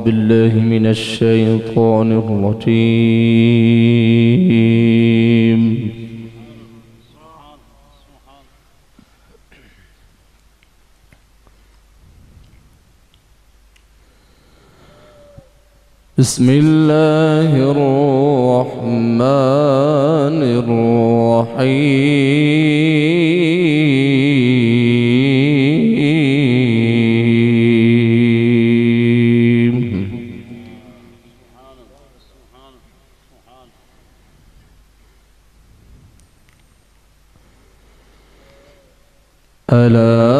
بالله من الشيطان الرجيم. بسم الله الرحمن الرحيم. ألا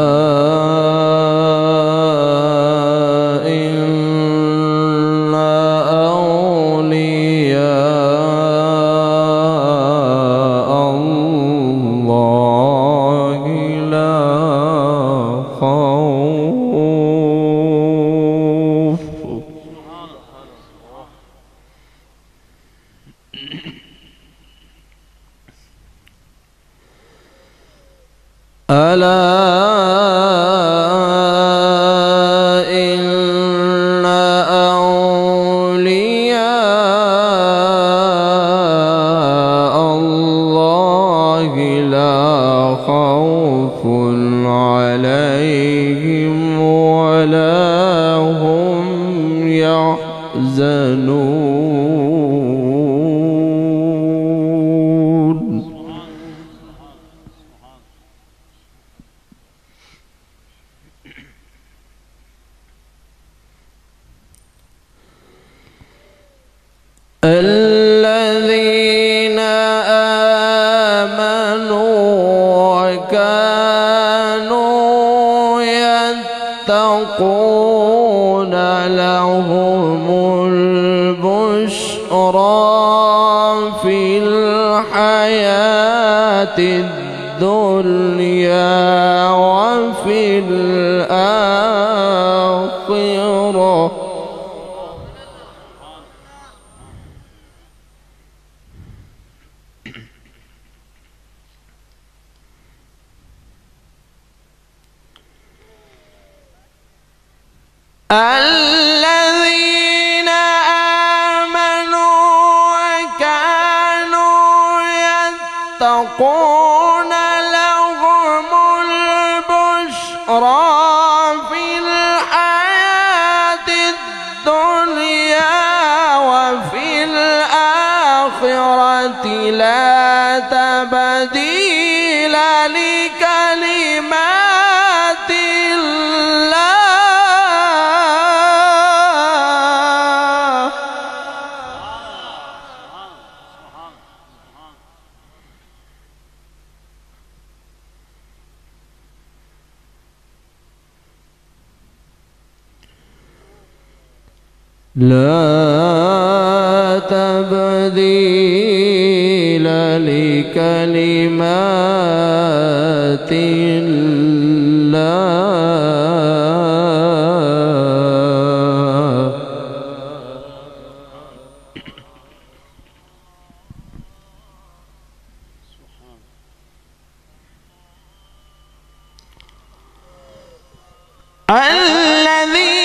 إن أولياء الله لا خوف عليهم ولا هم يحزنون. الذين آمنوا وكانوا يتقون لهم البشرى في الحياة الدنيا وفي الآخرة. الذين آمنوا وكانوا يتقون لهم البشرى في الحياة الدنيا وفي الآخرة لا تبديل لكلمات الله. لا تبديل لكلمات الله. الذين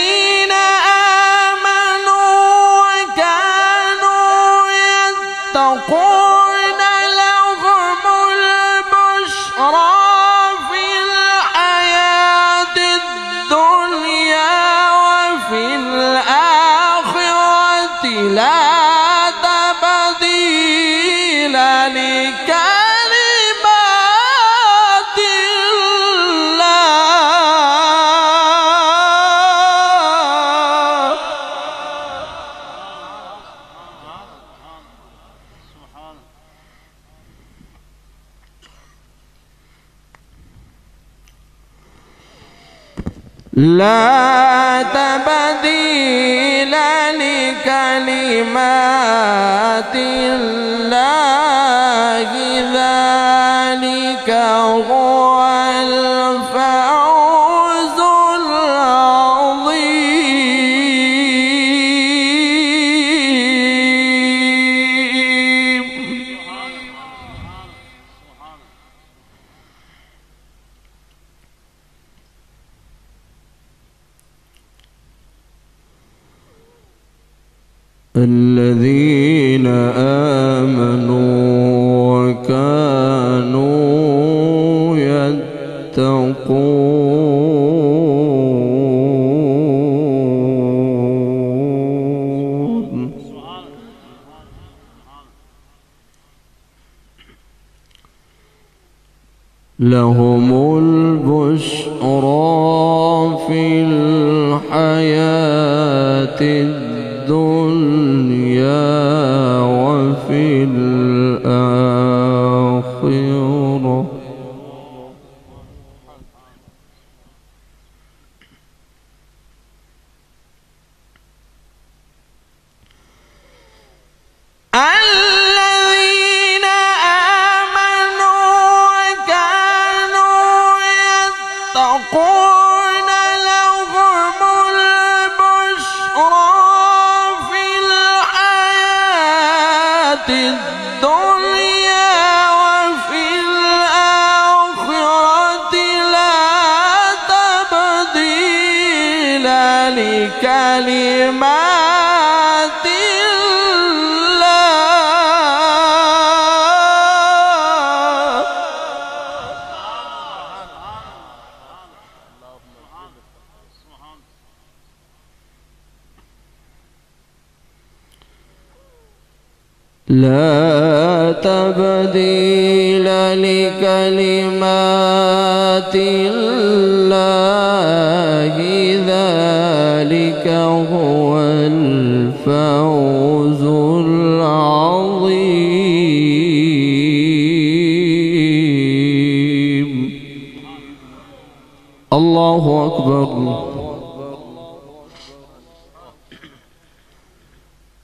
يتقون لهم البشرى في الحياة الدنيا وفي الآخرة لا تبديل لكلمات الله. لا تبديل لكلمات الله ذلك هو الفوز العظيم. الذين آمنوا وكانوا يتقون لهم البشرى في الحياة الدنيا وفي الآخرة الذين آمنوا وكانوا يتقون لهم البشرى في الحياة الدنيا وفي الآخرة لا تبديل لكلمات لا تبديل لكلمات الله ذلك هو الفوز العظيم. الله أكبر.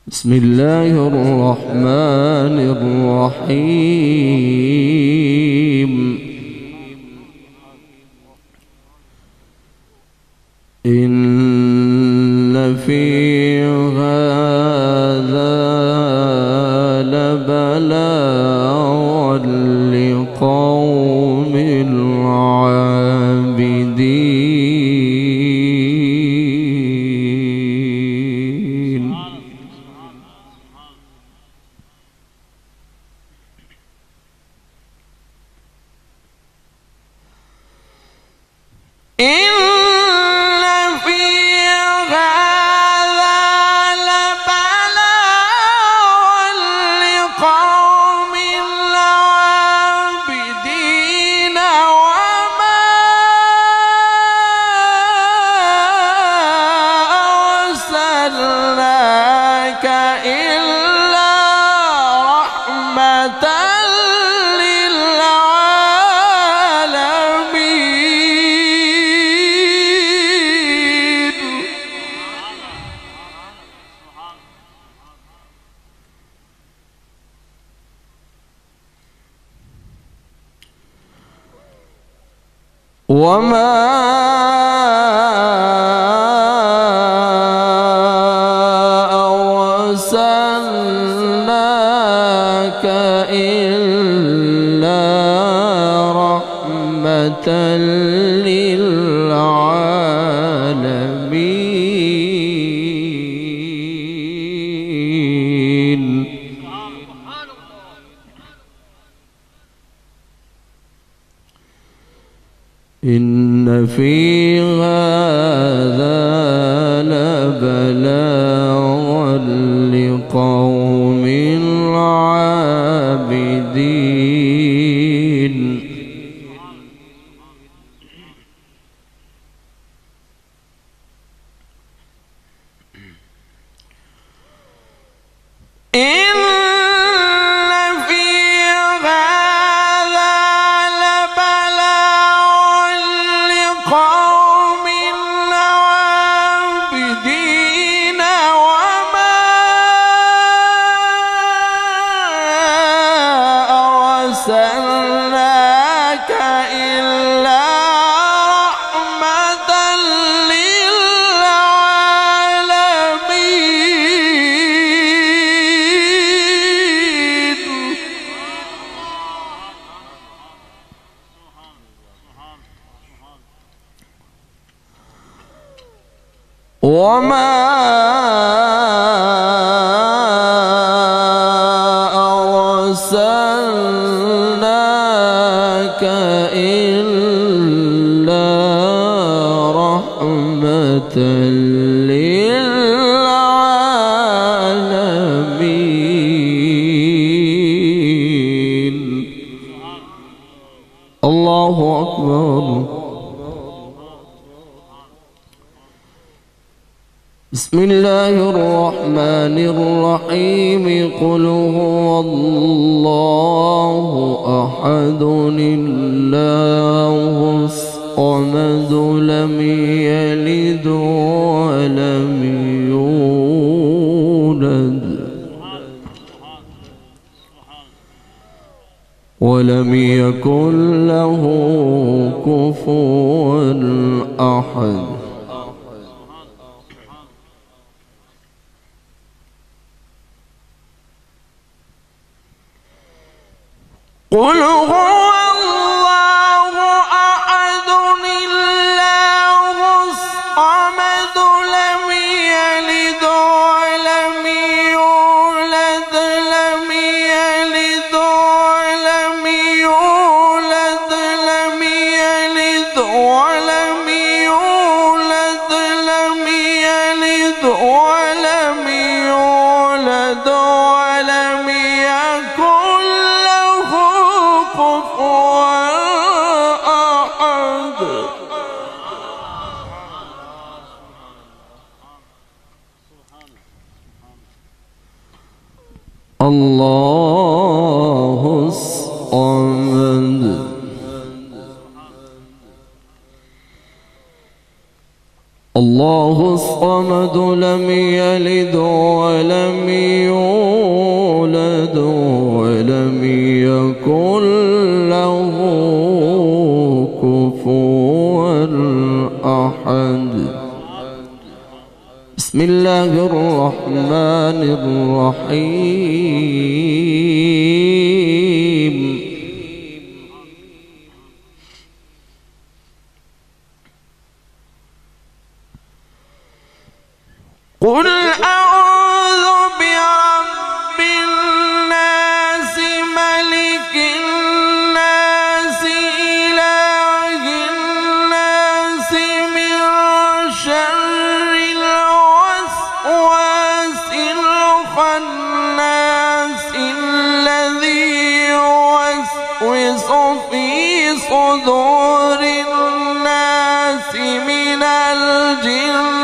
بسم الله الرحمن الرحيم. إن في هذا لبلاغا لقوم عابدين. إن في هذا لبلاغا لقوم عابدين وما أرسلناك إلا رحمة وما أرسلناك إلا رحمة للعالمين. إن في هذا لبلاغا لقوم عابدين. أرسلناك إلا رحمة للعالمين. وما بسم الله الرحمن الرحيم قل هو الله أحد الله الصمد لم يلد ولم يولد ولم يكن له كفوا أحد. قل هو الله أحد الله الصمد لم يلد ولم يولد لم يلد ولم يولد لم يلد ولم يولد لم يلد ولم يولد ولم يكن له كفوا أحد. الله الصمد الله الصمد لم يلد ولم يولد ولم يكن له كفوا أحد. بسم الله الرحمن الرحيم قل أعوذ برب الناس ملك الناس إله الناس من شر الوسواس الخناس الذي يوسوس في صدور الناس من الجن